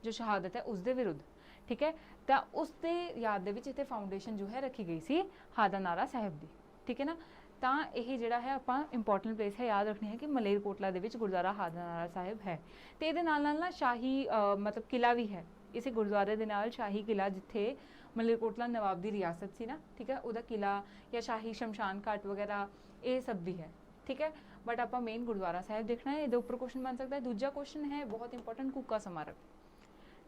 ਜੋ ਸ਼ਹਾਦਤ ਹੈ ਉਸ ਦੇ ਵਿਰੁੱਧ, ਠੀਕ ਹੈ। ਤਾਂ ਉਸ ਦੇ ਯਾਦ ਦੇ ਵਿੱਚ ਇੱਥੇ ਫਾਊਂਡੇਸ਼ਨ ਜੋ ਹੈ ਰੱਖੀ ਗਈ ਸੀ ਹਾਦਾ ਨਾਰਾ ਸਾਹਿਬ ਦੀ, ਠੀਕ ਹੈ ਨਾ। ਤਾਂ ਇਹ ਜਿਹੜਾ ਹੈ ਆਪਾਂ ਇੰਪੋਰਟੈਂਟ ਪਲੇਸ ਹੈ ਯਾਦ ਰੱਖਣੀ ਹੈ ਕਿ ਮਲੇਰਕੋਟਲਾ ਦੇ ਵਿੱਚ ਗੁਰਦੁਆਰਾ ਹਾਦਾ ਨਾਰਾ ਸਾਹਿਬ ਹੈ। ਤੇ ਇਹਦੇ ਨਾਲ ਨਾਲ ਨਾ ਸ਼ਾਹੀ ਮਤਲਬ ਕਿਲਾ ਵੀ ਹੈ ਇਸੇ ਗੁਰਦੁਆਰੇ ਦੇ ਨਾਲ, ਸ਼ਾਹੀ ਕਿਲਾ ਜਿੱਥੇ ਮਲੇਰਕੋਟਲਾ ਨਵਾਬ ਦੀ ਰਿਆਸਤ ਸੀ ਨਾ, ਠੀਕ ਹੈ, ਉਹਦਾ ਕਿਲਾ ਜਾਂ ਸ਼ਾਹੀ ਸ਼ਮਸ਼ਾਨ ਘਾਟ ਵਗੈਰਾ ਇਹ ਸਭ ਵੀ ਹੈ, ਠੀਕ ਹੈ। ਬਟ ਆਪਾਂ ਮੇਨ ਗੁਰਦੁਆਰਾ ਸਾਹਿਬ ਦੇਖਣਾ ਹੈ, ਇਹਦੇ ਉੱਪਰ ਕੁਐਸਚਨ ਬਣ ਸਕਦਾ ਹੈ। ਦੂਜਾ ਕੁਐਸਚਨ ਹੈ ਬਹੁਤ ਇੰਪੋਰਟੈਂਟ ਕੂਕਾ ਸਮਾਰਕ,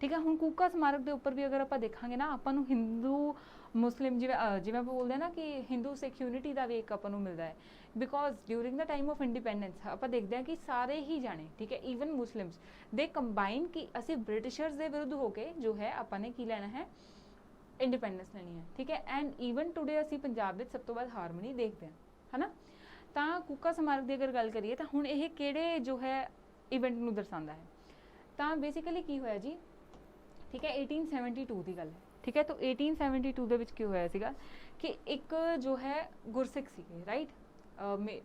ਠੀਕ ਹੈ। ਹੁਣ ਕੂਕਾ ਸਮਾਰਕ ਦੇ ਉੱਪਰ ਵੀ ਅਗਰ ਆਪਾਂ ਦੇਖਾਂਗੇ ਨਾ, ਆਪਾਂ ਨੂੰ ਹਿੰਦੂ ਮੁਸਲਿਮ ਜਿਵੇਂ ਆਪਾਂ ਬੋਲਦੇ ਹਾਂ ਨਾ ਕਿ ਹਿੰਦੂ ਸਿੱਖ ਯੂਨਿਟੀ ਦਾ ਵੀ ਇੱਕ ਆਪਾਂ ਨੂੰ ਮਿਲਦਾ ਹੈ, because during the time of independence ਆਪਾਂ ਦੇਖਦੇ ਹਾਂ ਕਿ ਸਾਰੇ ਹੀ ਜਾਣੇ, ਠੀਕ ਹੈ, ਈਵਨ ਮੁਸਲਿਮਸ ਦੇ ਕੰਬਾਈਨ ਕਿ ਅਸੀਂ ਬ੍ਰਿਟਿਸ਼ਰਸ ਦੇ ਵਿਰੁੱਧ ਹੋ ਕੇ ਜੋ ਹੈ ਆਪਾਂ ਨੇ ਕੀ ਲੈਣਾ ਹੈ, ਇੰਡੀਪੈਂਡੈਂਸ ਲੈਣੀ ਹੈ, ਠੀਕ ਹੈ। ਐਂਡ ਈਵਨ ਟੂਡੇ ਅਸੀਂ ਪੰਜਾਬ ਵਿੱਚ ਸਭ ਤੋਂ ਵੱਧ ਹਾਰਮਨੀ ਦੇਖਦੇ ਹਾਂ, ਹੈ ਨਾ। ਤਾਂ ਕੂਕਾ ਸਮਾਰਕ ਦੀ ਅਗਰ ਗੱਲ ਕਰੀਏ ਤਾਂ ਹੁਣ ਇਹ ਕਿਹੜੇ ਜੋ ਹੈ ਇਵੈਂਟ ਨੂੰ ਦਰਸਾਉਂਦਾ ਹੈ, ਤਾਂ ਬੇਸਿਕਲੀ ਕੀ ਹੋਇਆ ਜੀ, ਠੀਕ ਹੈ, 1872 ਦੀ ਗੱਲ ਹੈ, ਠੀਕ ਹੈ। ਤਾਂ 1872 ਦੇ ਵਿੱਚ ਕੀ ਹੋਇਆ ਸੀਗਾ ਕਿ ਇੱਕ ਜੋ ਹੈ ਗੁਰਸਿੱਖ ਸੀਗੇ, ਰਾਈਟ,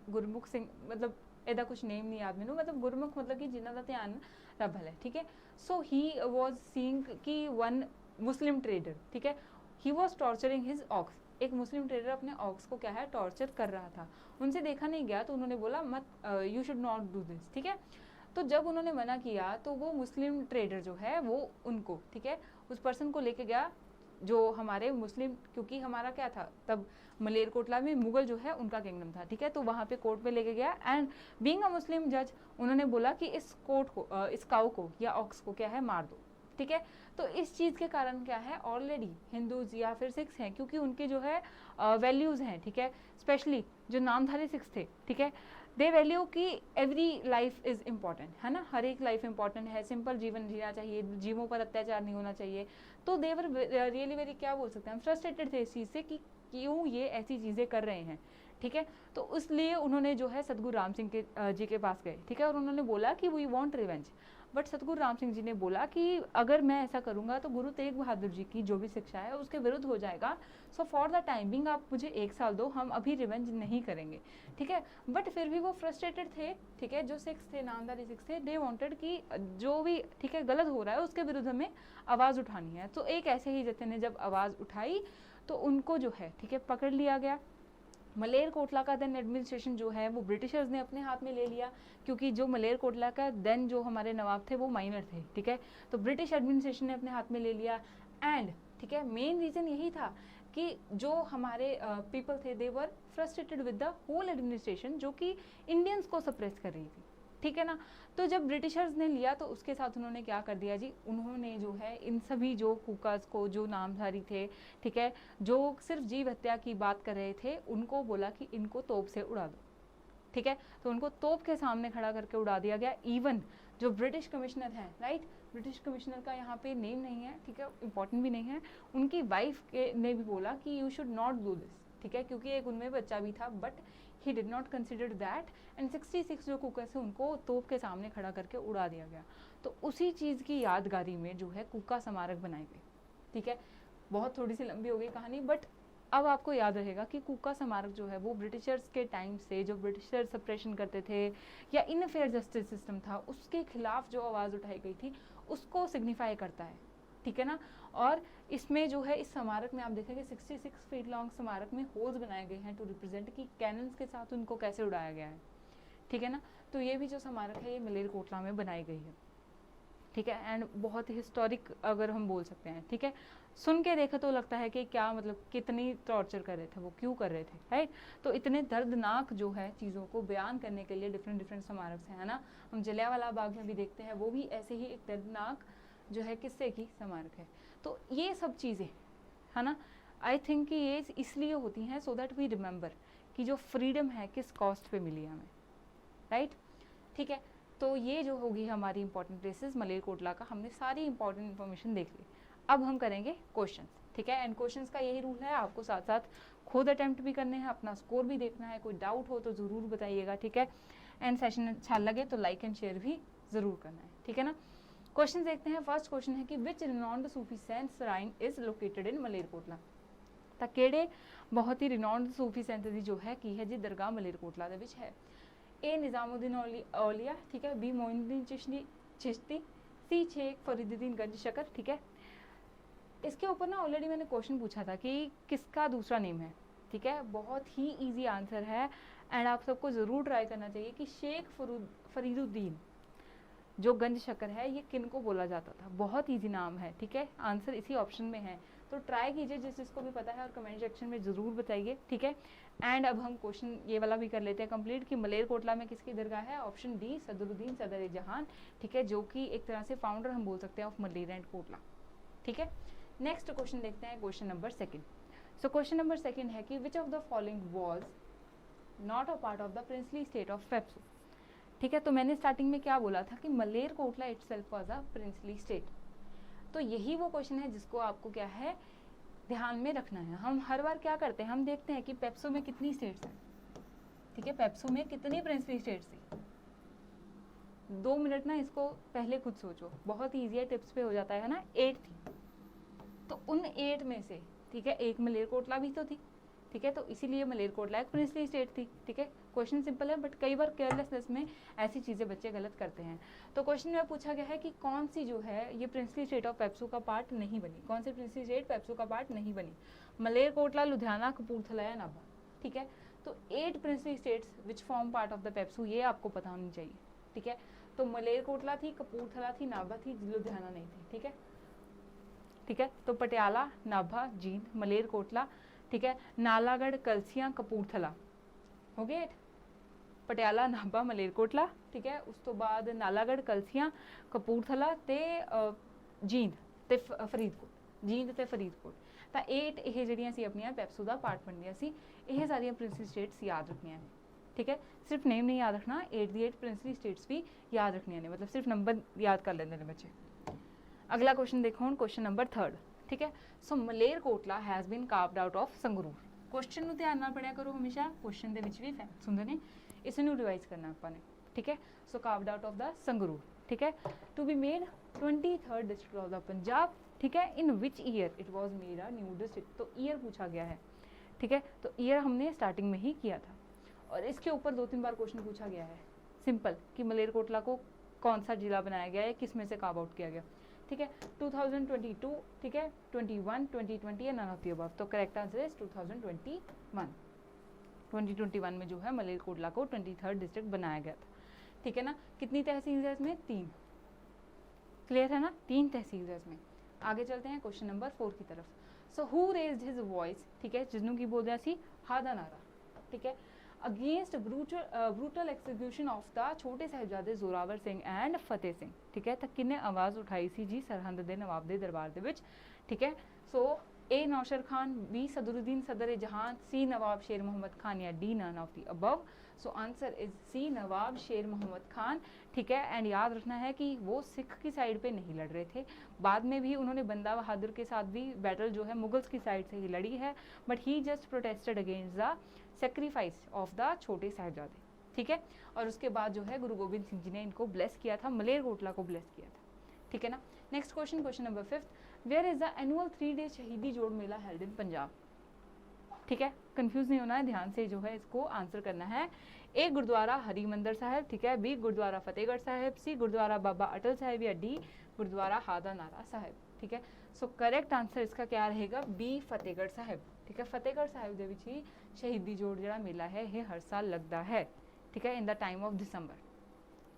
ਗੁਰਮੁਖ ਸਿੰਘ, ਮਤਲਬ ਇਹਦਾ ਕੁਝ ਨੇਮ ਨਹੀਂ ਯਾਦ ਮੈਨੂੰ, ਮਤਲਬ ਗੁਰਮੁਖ ਮਤਲਬ ਕਿ ਜਿਨ੍ਹਾਂ ਦਾ ਧਿਆਨ ਰੱਬ ਵੱਲ ਹੈ, ठीक है। सो ही वॉज सीइंग कि वन मुस्लिम ट्रेडर, ठीक है, he was torturing his ox, एक मुस्लिम ट्रेडर अपने ऑक्स को क्या है टॉर्चर कर रहा था, उनसे देखा नहीं गया तो उन्होंने बोला मत you should not do this, ठीक है। तो जब उन्होंने मना किया तो वो मुस्लिम ट्रेडर जो है वो उनको, ठीक है, उस पर्सन को लेके गया जो हमारे मुस्लिम, क्योंकि हमारा क्या था तब मलेरकोटला में मुगल जो है उनका किंगडम था, ठीक है। तो वहाँ पे कोर्ट पे लेके गया एंड बीइंग अ मुस्लिम जज उन्होंने बोला कि इस कोर्ट को इस काऊ को या ऑक्स को क्या है मार दो, ठीक है। तो इस चीज़ के कारण क्या है ऑलरेडी हिंदूज या फिर सिख्स हैं, क्योंकि उनके जो है वैल्यूज़ हैं, ठीक है, स्पेशली जो नामधारी सिख्स थे, ठीक है, दे वैल्यू की एवरी लाइफ इज़ इम्पॉर्टेंट, है ना, हर एक लाइफ इंपॉर्टेंट है, सिंपल जीवन जीना चाहिए, जीवों पर अत्याचार नहीं होना चाहिए। तो देवर रियली वेरी क्या बोल सकते हैं, हम फ्रस्ट्रेटेड थे इस चीज़ से कि क्यों ये ऐसी चीज़ें कर रहे हैं, ठीक है। तो इसलिए उन्होंने जो है सतगुरु राम सिंह के जी के पास गए, ठीक है, और उन्होंने बोला कि वी वांट रिवेंज। बट सतगुरु राम सिंह जी ने बोला कि अगर मैं ऐसा करूंगा तो गुरु तेग बहादुर जी की जो भी शिक्षा है उसके विरुद्ध हो जाएगा, सो फॉर द टाइमिंग आप मुझे 1 साल दो, हम अभी रिवेंज नहीं करेंगे, ठीक है। बट फिर भी वो फ्रस्ट्रेटेड थे, ठीक है, जो सिख्स थे, नामधारी सिख्स थे, दे वांटेड कि जो भी, ठीक है, गलत हो रहा है उसके विरुद्ध हमें आवाज़ उठानी है। तो एक ऐसे ही जत्थे ने जब आवाज़ उठाई तो उनको जो है, ठीक है, पकड़ लिया गया। मलेरकोटला का देन एडमिनिस्ट्रेशन जो है वो ब्रिटिशर्स ने अपने हाथ में ले लिया, क्योंकि जो मलेरकोटला का देन जो हमारे नवाब थे वो माइनर थे, ठीक है। तो ब्रिटिश एडमिनिस्ट्रेशन ने अपने हाथ में ले लिया एंड, ठीक है। मेन रीज़न यही था कि जो हमारे पीपल थे they were frustrated with the whole administration, जो कि इंडियंस को सप्रेस कर रही थी, ठीक है ना। तो जब ब्रिटिशर्स ने लिया तो उसके साथ उन्होंने क्या कर दिया जी, उन्होंने जो है इन सभी जो कुकास को, जो नामधारी थे, ठीक है, जो सिर्फ जीव हत्या की बात कर रहे थे, उनको बोला कि इनको तोप से उड़ा दो, ठीक है। तो उनको तोप के सामने खड़ा करके उड़ा दिया गया। इवन जो ब्रिटिश कमिश्नर है, राइट, ब्रिटिश कमिश्नर का यहाँ पे नेम नहीं है, ठीक है, इंपॉर्टेंट भी नहीं है, उनकी वाइफ ने भी बोला कि you should not do this, ठीक है, क्योंकि एक उनमें बच्चा भी था, but he did not consider that and 66 जो कुकर्स है उनको तोप के सामने खड़ा करके उड़ा दिया गया। तो उसी चीज़ की यादगारी में जो है कुका स्मारक बनाई गई, ठीक है। बहुत थोड़ी सी लंबी हो गई कहानी, बट अब आपको याद रहेगा कि कुका स्मारक जो है वो ब्रिटिशर्स के टाइम से, जो ब्रिटिशर सप्रेशन करते थे या इनफेयर जस्टिस सिस्टम था, उसके खिलाफ जो आवाज़ उठाई गई थी उसको सिग्निफाई करता है, ठीक है ना। और इसमें जो है इस स्मारक में आप देखेंगे 66 फीट लॉन्ग स्मारक में होल्स बनाए गए हैं टू रिप्रेजेंट कि कैनन्स के साथ उनको कैसे उड़ाया गया है, ठीक है ना। तो ये भी जो स्मारक है ये मलेरकोटला में बनाई गई है, ठीक है, एंड बहुत ही हिस्टोरिक अगर हम बोल सकते हैं, ठीक है। सुन के देखा तो लगता है कि क्या मतलब कितनी टॉर्चर कर रहे थे वो, क्यों कर रहे थे, राइट। तो इतने दर्दनाक जो है चीज़ों को बयान करने के लिए डिफरेंट स्मारक है ना। हम जलियांवाला बाग में भी देखते हैं, वो भी ऐसे ही एक दर्दनाक जो है किस्से की स्मारक है। तो ये सब चीज़ें है ना, आई थिंक कि ये इसलिए होती हैं सो दैट वी रिमेंबर कि जो फ्रीडम है किस कॉस्ट पे मिली हमें, राइट, ठीक है। तो ये जो होगी हमारी इंपॉर्टेंट प्लेसेस मलेरकोटला का, हमने सारी इंपॉर्टेंट इन्फॉर्मेशन देख ली। अब हम करेंगे क्वेश्चंस, ठीक है। एंड क्वेश्चंस का यही रूल है, आपको साथ साथ खुद अटेम्प्ट भी करने हैं, अपना स्कोर भी देखना है, कोई डाउट हो तो ज़रूर बताइएगा, ठीक है। एंड सेशन अच्छा लगे तो लाइक एंड शेयर भी ज़रूर करना है, ठीक है ना। क्वेश्चन देखते हैं। फर्स्ट क्वेश्चन है कि which renowned Sufi saint shrine is located in Malerkotla. ਤਾਂ ਕਿਹੜੇ बहुत ही रिनॉन्ड सूफी सेंट दी जो है की है जी दरगाह मलेरकोटला ਦੇ ਵਿੱਚ है। ए निज़ामुद्दीन औलिया, ठीक है, बी मोइनुद्दीन चिश्ती, सी शेख फरीदुद्दीन गंज शकर, ठीक है। इसके ऊपर ना ऑलरेडी मैंने क्वेश्चन पूछा था कि किसका दूसरा नेम है, ठीक है। बहुत ही इजी आंसर है एंड आप सबको ज़रूर ट्राई करना चाहिए कि शेख फरीदुद्दीन जो गंज शकर है ये किन को बोला जाता था। बहुत इजी नाम है, ठीक है, आंसर इसी ऑप्शन में है, तो ट्राई कीजिए जिसको भी पता है और कमेंट सेक्शन में ज़रूर बताइए, ठीक है। एंड अब हम क्वेश्चन ये वाला भी कर लेते हैं कंप्लीट कि मलेरकोटला में किसकी दरगाह है। ऑप्शन डी सदरुद्दीन सदर जहान, ठीक है, जो कि एक तरह से फाउंडर हम बोल सकते हैं ऑफ मलेर एंड कोटला, ठीक है। नेक्स्ट क्वेश्चन देखते हैं, question number second. So question number second है कि which of the following was not a part of the princely state of PEPSU, ठीक है। तो मैंने स्टार्टिंग में क्या बोला था कि Malerkotla itself was a princely state. तो यही वो क्वेश्चन है जिसको आपको क्या है ध्यान में रखना है। हम हर बार क्या करते हैं, हम देखते हैं कि पेप्सू में कितनी स्टेट्स हैं, ठीक है, पेप्सू में कितनी प्रिंसली स्टेट्स थी। 2 मिनट ना इसको पहले खुद सोचो, बहुत ईजी है, टिप्स पे हो जाता है ना। 8 थी, तो उन 8 में से, ठीक है, एक मलेरकोटला भी तो थी, ठीक है, तो इसीलिए मलेरकोटला एक प्रिंसली स्टेट थी, ठीक है। क्वेश्चन सिंपल है बट कई बार केयरलेसनेस में ऐसी चीज़ें बच्चे गलत करते हैं। तो क्वेश्चन में पूछा गया है कि कौन सी जो है ये प्रिंसली स्टेट ऑफ पेप्सू का पार्ट नहीं बनी, कौन सी प्रिंसली स्टेट पेप्सू का पार्ट नहीं बनी, मलेरकोटला, लुधियाना, कपूरथला या नाभा, ठीक है। तो 8 princely states which form part of the PEPSU ये आपको पता होनी चाहिए, ठीक है। तो मलेरकोटला थी, कपूरथला थी, नाभा थी, लुधियाना नहीं थी, ठीक है, ठीक है। तो पटियाला, नाभा, जींद, मलेरकोटला, ठीक है, नालागढ़, कलसियां, कपूरथला हो गए। पटियाला, नाभा, मलेरकोटला, ठीक है। उस तो बाद नालागढ़, कलसियां, कपूरथला ते जींद ते फरीदकोट, जींद ते फरीदकोट। ਤਾਂ 8 ਇਹ ਜਿਹੜੀਆਂ ਸੀ ਆਪਣੀਆਂ ਪੈਪਸੂ ਦਾ ਪਾਰਟ ਬਣਦੀਆਂ ਸੀ। ਇਹ ਸਾਰੀਆਂ ਪ੍ਰਿੰਸਲੀ ਸਟੇਟਸ याद रखनियां ने, ठीक है। सिर्फ नेम नहीं याद रखना, 8 दी 8 प्रिंसली स्टेट्स भी याद रखनियां ने, मतलब सिर्फ नंबर याद कर लेंगे बच्चे। अगला क्वेश्चन देखो हम, क्वेश्चन नंबर 3, ठीक है। So Malerkotla has been carved out of Sangrur. Question ਨੂੰ ਧਿਆਨ ਨਾਲ ਪੜਿਆ ਕਰੋ ਹਮੇਸ਼ਾ, क्वेश्चन ਦੇ ਵਿੱਚ ਵੀ ਫੈਕਟਸ ਹੁੰਦੇ ਨੇ, ਇਸ ਨੂੰ ਰਿਵਾਈਜ਼ ਕਰਨਾ ਆਪਾਂ ਨੇ, ठीक है। So carved out of the Sangrur, ठीक है, to be made 23rd district of the Punjab, ठीक है। In which year it was made a new district, तो ईयर पूछा गया है, ठीक है। तो ईयर हमने स्टार्टिंग में ही किया था और इसके ऊपर 2-3 बार क्वेश्चन पूछा गया है सिंपल कि मलेरकोटला को कौन सा जिला बनाया गया है, किस में से कार्व आउट किया गया, ठीक है। 2022, ठीक है, 21, 2020 या नन ऑफ द अबव। तो करेक्ट आंसर इज 2021। 2021 में जो है मलेरकोटला को 23rd डिस्ट्रिक्ट बनाया गया था, ठीक है ना। कितनी तहसील है इसमें? 3, क्लियर है ना, 3 तहसील है इसमें। आगे चलते हैं क्वेश्चन नंबर 4 की तरफ। So who raised his voice, ठीक है, जिसनों की बोल रहा सी हादा नारा, ठीक है, against brutal execution of the Chhote Sahibzade Zorawar Singh and Fateh Singh, ठीक है, तो किन्ने आवाज़ उठाई सी जी सरहंद दे नवाब दे दरबार दे विच, ठीक है। So A Naushar Khan, B Sadruddin Sadar Jahan, C Nawab Sher Mohammad Khan या D none of the above. So answer is C Nawab Sher Mohammad Khan, ठीक है। एंड याद रखना है कि वो सिख की साइड पे नहीं लड़ रहे थे, बाद में भी उन्होंने बंदा बहादुर के साथ भी बैटल जो है मुगल्स की साइड से ही लड़ी है, but he just protested against the sacrifice of the Chhote Sahibzade, ठीक है। और उसके बाद जो है गुरु गोबिंद सिंह जी ने इनको ब्लेस किया था, मलेरकोटला को ब्लेस किया था, ठीक है ना। Next question, question number 5, where is the annual 3 day Shaheedi Jor Mela held in Punjab, ठीक है। कंफ्यूज नहीं होना है, ध्यान से जो है इसको आंसर करना है। ए गुरुद्वारा हरिमंदिर साहिब, ठीक है, बी गुरुद्वारा फतेहगढ़ साहिब, सी गुरुद्वारा बाबा अटल साहिब या डी गुरुद्वारा हादा नारा साहिब, ठीक है। सो करेक्ट आंसर इसका क्या रहेगा, बी फतेहगढ़ साहिब, ठीक है। फतेहगढ़ साहिब ਦੇ ਵਿੱਚ ਹੀ शहीदी जोड़ ਜਿਹੜਾ मेला है ये हर साल लगता है, ठीक है, in the time of December.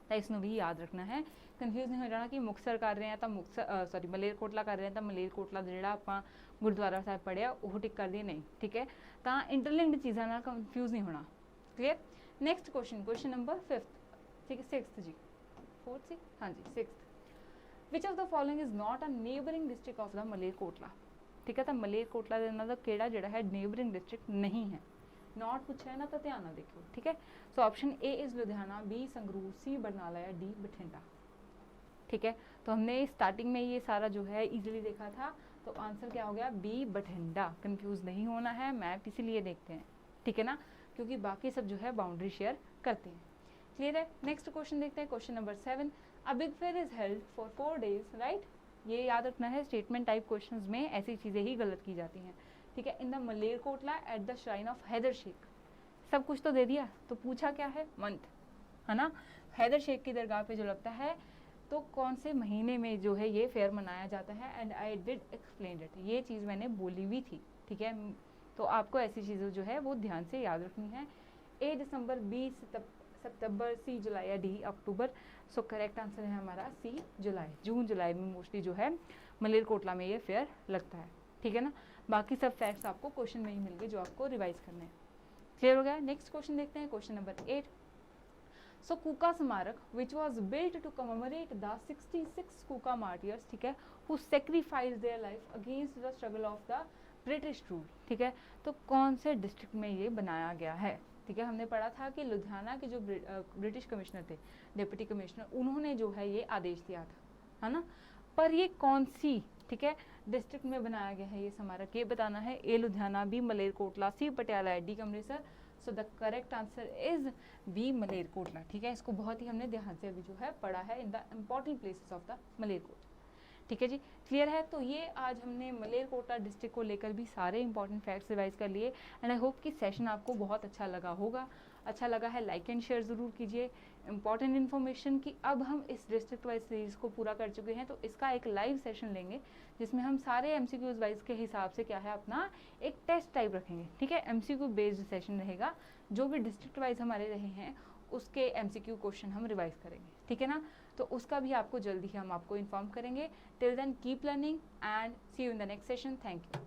तो इसनों भी याद रखना है, कन्फ्यूज नहीं हो जाना कि मुक्तसर कर रहे हैं तो मुक्तसर सॉरी मलेरकोटला कर रहे हैं तो मलेरकोटला ਜਿਹੜਾ ਆਪਾਂ गुरुद्वारा साहिब पढ़िया वो टिक कर दिए नहीं, ठीक है। तो इंटरलिंक्ड चीज़ों ਨਾਲ कन्फ्यूज नहीं होना, clear. Next question, question number 5, ठीक है, 6th जी, 4th सी, हाँ जी 6th, which of the following is not a neighbouring district of the Malerkotla, ठीक है। तो मलेरकोटला ਦੇ ਨਾਲ ਦਾ ਕਿਹੜਾ ਜਿਹੜਾ ਹੈ नेबरिंग डिस्ट्रिक्ट नहीं है, नॉट पूछा है ना तो ध्यान ना देखो, ठीक है। So option A is Ludhiana, B Sangrur, C Barnala या डी बठिंडा, ठीक है। तो हमने स्टार्टिंग में ये सारा जो है इजीली देखा था, तो आंसर क्या हो गया, बी बठिंडा। कंफ्यूज नहीं होना है, मैप इसीलिए देखते हैं, ठीक है ना, क्योंकि बाकी सब जो है बाउंड्री शेयर करते हैं, क्लियर है। नेक्स्ट क्वेश्चन देखते हैं, question number 7, a big fair is held for 4 days, right. ये याद रखना है, स्टेटमेंट टाइप क्वेश्चंस में ऐसी चीज़ें ही गलत की जाती हैं, ठीक है। In the Malerkotla at the shrine of Haider Sheikh, सब कुछ तो दे दिया, तो पूछा क्या है, मंथ, है ना। हैदर शेख की दरगाह पे जो लगता है, तो कौन से महीने में जो है ये फेयर मनाया जाता है, and I did explain it, ये चीज़ मैंने बोली हुई थी, ठीक है। तो आपको ऐसी चीज़ें जो है वो ध्यान से याद रखनी है। ए दिसंबर, बी सितंबर, सी जुलाई या डी अक्टूबर। सो करेक्ट आंसर है हमारा सी जुलाई, जून जुलाई में मोस्टली जो है मलेरकोटला में ये फेयर लगता है, ठीक है ना। बाकी सब फैक्ट्स आपको क्वेश्चन में ही मिल गए जो आपको रिवाइज करने हैं, क्लियर हो गया। नेक्स्ट क्वेश्चन देखते हैं, question number 8, so Kuka Smarak which was built to commemorate the 66 Kuka martyrs, ठीक है, who sacrifice their life against the struggle of the British rule, ठीक है। तो कौन से डिस्ट्रिक्ट में ये बनाया गया है, ठीक है। हमने पढ़ा था कि लुधियाना के जो ब्रिटिश कमिश्नर थे, डिप्टी कमिश्नर, उन्होंने जो है ये आदेश दिया था, है ना। पर ये कौन सी, ठीक है, डिस्ट्रिक्ट में बनाया गया है ये स्मारक, ये बताना है। A Ludhiana, B Malerkotla, C Patiala, D Amritsar. So the correct answer is B Malerkotla, ठीक है। इसको बहुत ही हमने ध्यान से अभी जो है पढ़ा है, in the important places of the Malerkotla, ठीक है जी, क्लियर है। तो ये आज हमने मलेरकोटला डिस्ट्रिक्ट को लेकर भी सारे इंपॉर्टेंट फैक्ट्स रिवाइज कर लिए, एंड आई होप कि सेशन आपको बहुत अच्छा लगा होगा। अच्छा लगा है लाइक एंड शेयर ज़रूर कीजिए। इंपॉर्टेंट इन्फॉर्मेशन कि अब हम इस डिस्ट्रिक्ट वाइज सीरीज़ को पूरा कर चुके हैं, तो इसका एक लाइव सेशन लेंगे जिसमें हम सारे MCQs वाइज के हिसाब से क्या है अपना एक टेस्ट टाइप रखेंगे, ठीक है। MCQ बेस्ड सेशन रहेगा, जो भी डिस्ट्रिक्ट वाइज हमारे रहे हैं उसके MCQ क्वेश्चन हम रिवाइज करेंगे, ठीक है ना। तो उसका भी आपको जल्दी ही हम आपको इन्फॉर्म करेंगे। Till then keep learning and see you in the next session. Thank you.